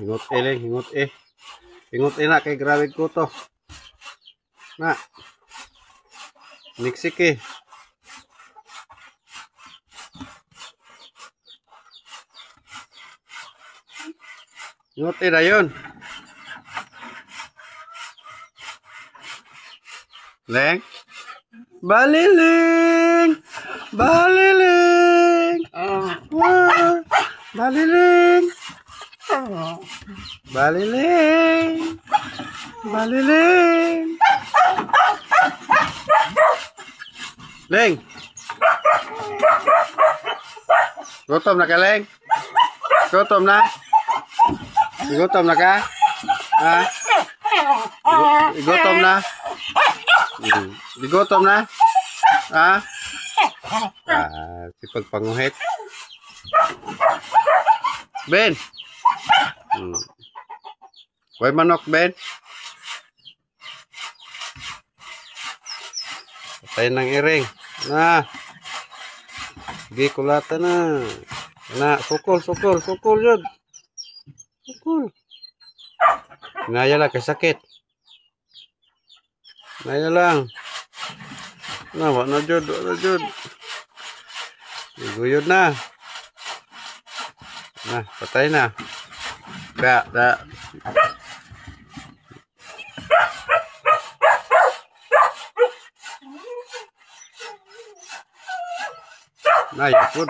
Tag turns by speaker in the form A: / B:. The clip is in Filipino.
A: hingot lang, hingot Hingot na kay grabe ko to. Na. Niksik Hingot na yun. Leng. Baliling. Baliling. Baliling. Baliling. Baliling. Leng. Gutom na ka, Leng? Gutom na? Gutom na ka? Ha? Gutom na? Gutom na? Ha? Sipag panguhit. Ben. Hoy manok, Ben. Patay ng iring. Na. Sige, kulata na. Na, sukol yun. Sukol. Hinaya lang, kasakit. Hinaya lang. Na, wak na jud. Iguyod na. Nah, patay na. Da. Nah, ya pun.